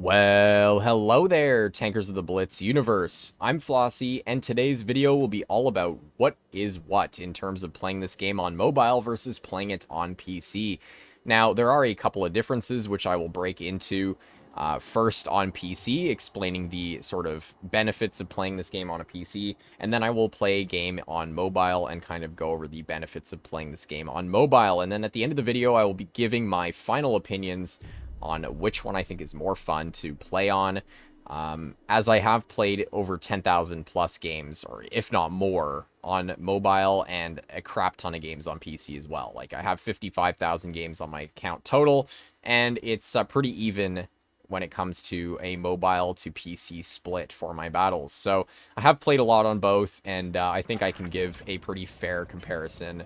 Well, hello there, Tankers of the Blitz universe. I'm Flossie, and today's video will be all about what is what in terms of playing this game on mobile versus playing it on PC. Now, there are a couple of differences which I will break into. First on PC, explaining the sort of benefits of playing this game on a PC, and then I will play a game on mobile and kind of go over the benefits of playing this game on mobile. And then at the end of the video, I will be giving my final opinions on which one I think is more fun to play on, as I have played over 10,000 plus games, or if not more, on mobile, and a crap ton of games on PC as well. Like, I have 55,000 games on my account total, and it's pretty even when it comes to a mobile to PC split for my battles. So I have played a lot on both, and I think I can give a pretty fair comparison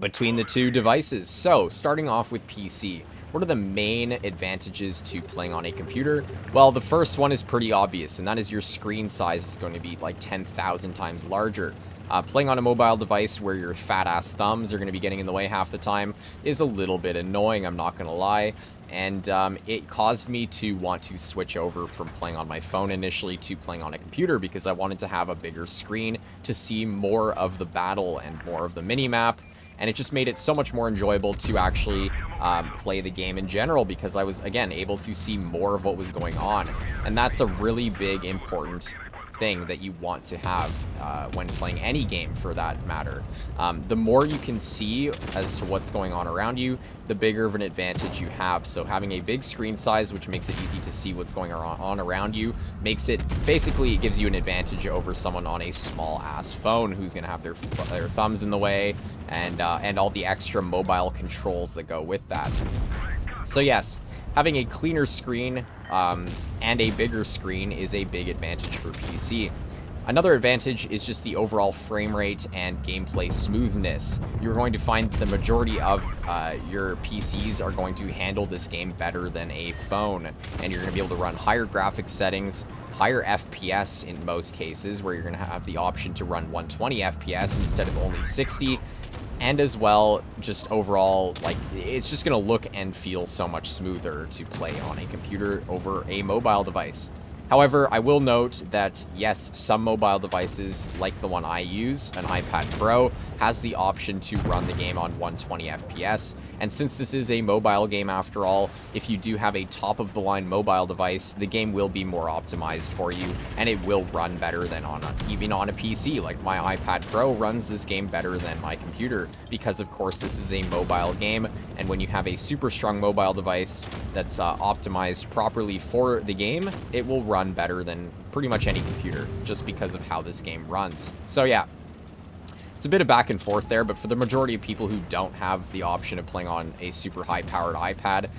between the two devices. So, starting off with PC, what are the main advantages to playing on a computer? Well, the first one is pretty obvious, and that is your screen size is going to be like 10,000 times larger. Playing on a mobile device where your fat-ass thumbs are going to be getting in the way half the time is a little bit annoying, I'm not going to lie. And it caused me to want to switch over from playing on my phone initially to playing on a computer, because I wanted to have a bigger screen to see more of the battle and more of the mini-map. And it just made it so much more enjoyable to actually play the game in general, because I was, again, able to see more of what was going on. And that's a really big, important thing that you want to have when playing any game, for that matter. The more you can see as to what's going on around you, the bigger of an advantage you have. So having a big screen size, which makes it easy to see what's going on around you, makes it, basically, it gives you an advantage over someone on a small ass phone who's going to have their thumbs in the way, and all the extra mobile controls that go with that. So yes, having a cleaner screen and a bigger screen is a big advantage for PC. Another advantage is just the overall frame rate and gameplay smoothness. You're going to find the majority of your PCs are going to handle this game better than a phone, and you're going to be able to run higher graphics settings, higher FPS in most cases, where you're going to have the option to run 120 FPS instead of only 60. And as well, just overall, like, it's just going to look and feel so much smoother to play on a computer over a mobile device. However, I will note that, yes, some mobile devices, like the one I use, an iPad Pro, has the option to run the game on 120 FPS. And since this is a mobile game after all, if you do have a top-of-the-line mobile device, the game will be more optimized for you, and it will run better than even on a PC. Like, my iPad Pro runs this game better than my computer, because, of course, this is a mobile game, and when you have a super strong mobile device that's optimized properly for the game, it will run better than pretty much any computer, just because of how this game runs. So yeah, it's a bit of back and forth there, but for the majority of people who don't have the option of playing on a super high-powered iPad,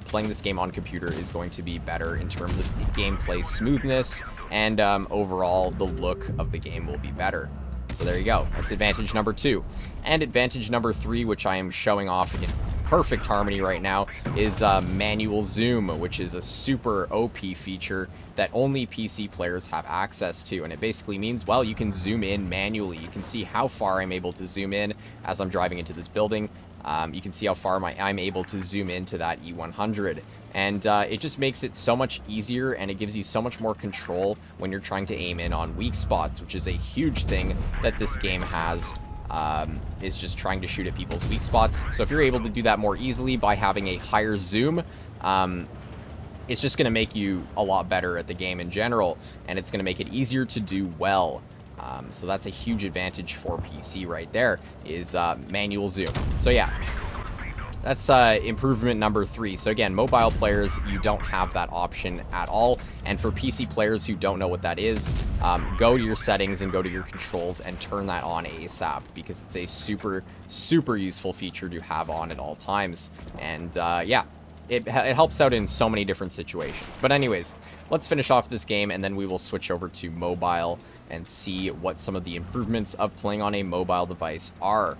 playing this game on computer is going to be better in terms of gameplay smoothness, and overall, the look of the game will be better. So there you go. That's advantage number 2. And advantage number 3, which I am showing off in perfect harmony right now, is manual zoom, which is a super OP feature that only PC players have access to. And it basically means, well, you can zoom in manually. You can see how far I'm able to zoom in as I'm driving into this building. You can see how far I'm able to zoom into that E100. And it just makes it so much easier, and it gives you so much more control when you're trying to aim in on weak spots, which is a huge thing that this game has, is just trying to shoot at people's weak spots. So if you're able to do that more easily by having a higher zoom, it's just going to make you a lot better at the game in general, and it's going to make it easier to do well. So that's a huge advantage for PC right there, is manual zoom. So yeah, that's improvement number 3. So again, mobile players, you don't have that option at all. And for PC players who don't know what that is, go to your settings and go to your controls and turn that on ASAP, because it's a super, super useful feature to have on at all times. And yeah, it helps out in so many different situations. But anyways, let's finish off this game, and then we will switch over to mobile and see what some of the improvements of playing on a mobile device are.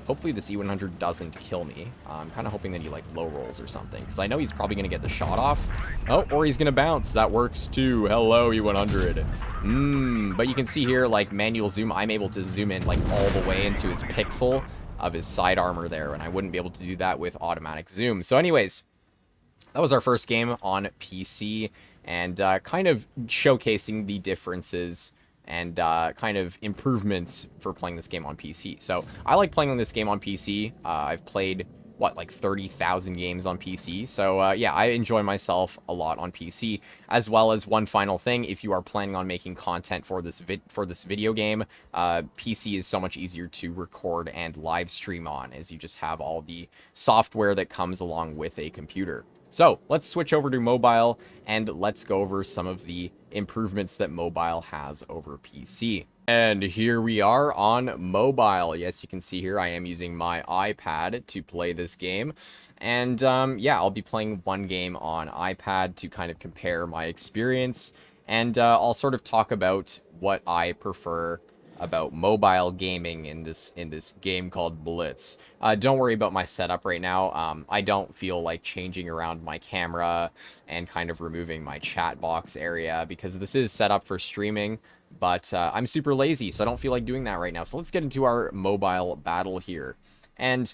Hopefully this E100 doesn't kill me. I'm kind of hoping that he, like, low rolls or something, because I know he's probably going to get the shot off. Oh, or he's going to bounce. That works too. Hello, E100. But you can see here, like, manual zoom, I'm able to zoom in, like, all the way into his pixel of his side armor there, and I wouldn't be able to do that with automatic zoom. So anyways, that was our first game on PC, and kind of showcasing the differences and kind of improvements for playing this game on PC. So I like playing this game on PC. I've played, what, like 30,000 games on PC. So yeah, I enjoy myself a lot on PC. As well as one final thing, if you are planning on making content for this video game, PC is so much easier to record and live stream on, as you just have all the software that comes along with a computer. So let's switch over to mobile and let's go over some of the improvements that mobile has over PC. And here we are on mobile. Yes, you can see here I am using my iPad to play this game. And yeah, I'll be playing one game on iPad to kind of compare my experience. And I'll sort of talk about what I prefer about mobile gaming in this game called Blitz. Don't worry about my setup right now. I don't feel like changing around my camera and kind of removing my chat box area because this is set up for streaming, but I'm super lazy, so I don't feel like doing that right now. So let's get into our mobile battle here. And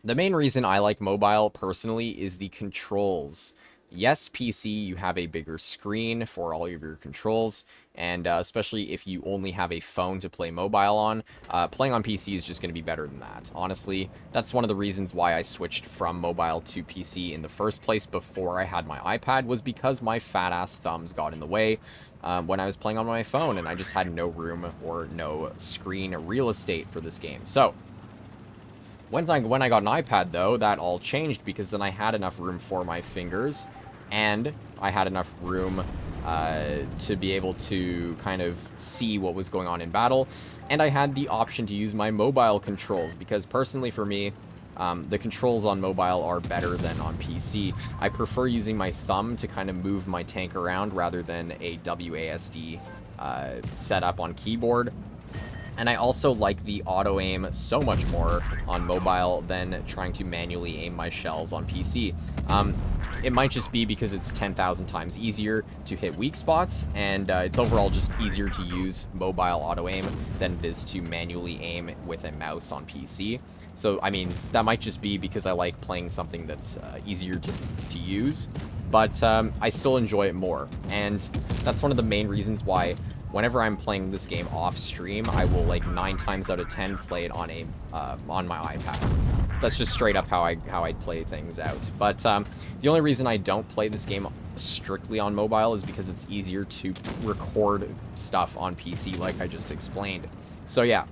the main reason I like mobile personally is the controls. Yes, PC, you have a bigger screen for all of your controls, and especially if you only have a phone to play mobile on, playing on PC is just going to be better than that. Honestly, that's one of the reasons why I switched from mobile to PC in the first place before I had my iPad, was because my fat-ass thumbs got in the way when I was playing on my phone, and I just had no room or no screen real estate for this game. So when I got an iPad, though, that all changed because then I had enough room for my fingers, and I had enough room to be able to kind of see what was going on in battle, and I had the option to use my mobile controls, because personally for me, the controls on mobile are better than on PC. I prefer using my thumb to kind of move my tank around rather than a WASD setup on keyboard. And I also like the auto-aim so much more on mobile than trying to manually aim my shells on PC. It might just be because it's 10,000 times easier to hit weak spots, and it's overall just easier to use mobile auto-aim than it is to manually aim with a mouse on PC. So, I mean, that might just be because I like playing something that's easier to use, but I still enjoy it more. And that's one of the main reasons why whenever I'm playing this game off stream, I will, like, 9 times out of 10 play it on my iPad. That's just straight up how I play things out. But the only reason I don't play this game strictly on mobile is because it's easier to record stuff on PC, like I just explained. So yeah,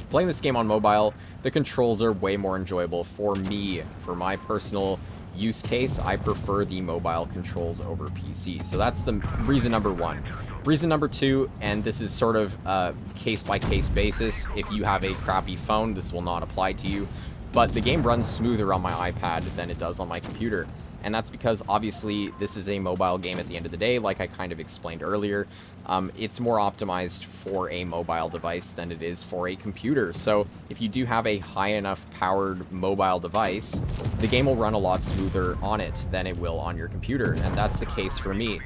playing this game on mobile, the controls are way more enjoyable for me. For my personal use case, I prefer the mobile controls over PC. So that's the reason number one. Reason number two, and this is sort of a case-by-case basis. If you have a crappy phone, this will not apply to you. But the game runs smoother on my iPad than it does on my computer. And that's because, obviously, this is a mobile game at the end of the day, like I kind of explained earlier. It's more optimized for a mobile device than it is for a computer. So if you do have a high enough powered mobile device, the game will run a lot smoother on it than it will on your computer. And that's the case for me.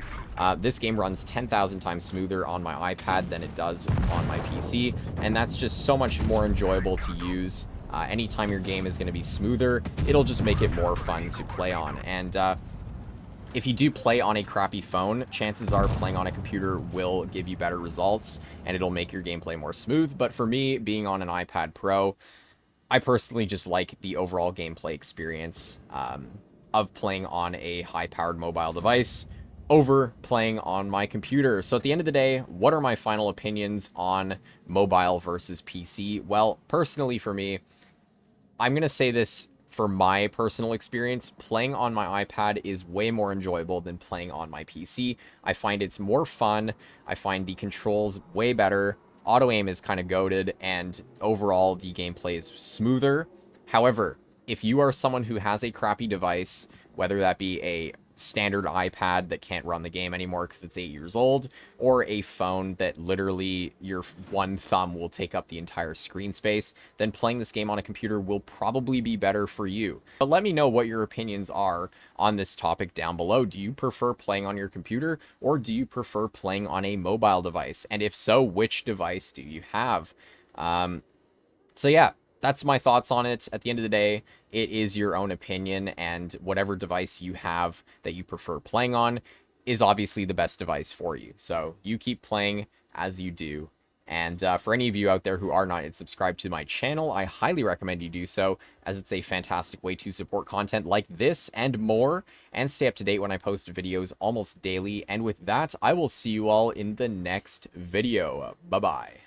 This game runs 10,000 times smoother on my iPad than it does on my PC. And that's just so much more enjoyable to use. Anytime your game is going to be smoother, it'll just make it more fun to play on. And if you do play on a crappy phone, chances are playing on a computer will give you better results, and it'll make your gameplay more smooth. But for me, being on an iPad Pro, I personally just like the overall gameplay experience of playing on a high-powered mobile device over playing on my computer. So at the end of the day, what are my final opinions on mobile versus PC? Well, personally for me, I'm going to say this for my personal experience. Playing on my iPad is way more enjoyable than playing on my PC. I find it's more fun. I find the controls way better. Auto-aim is kind of goated, and overall the gameplay is smoother. However, if you are someone who has a crappy device, whether that be a standard iPad that can't run the game anymore because it's 8 years old, or a phone that literally your one thumb will take up the entire screen space, then playing this game on a computer will probably be better for you. But let me know what your opinions are on this topic down below. Do you prefer playing on your computer, or do you prefer playing on a mobile device? And if so, which device do you have? So yeah, that's my thoughts on it. At the end of the day, it is your own opinion, and whatever device you have that you prefer playing on is obviously the best device for you. So you keep playing as you do. And for any of you out there who are not yet subscribed to my channel, I highly recommend you do so, as it's a fantastic way to support content like this and more, and stay up to date when I post videos almost daily. And with that, I will see you all in the next video. Bye-bye.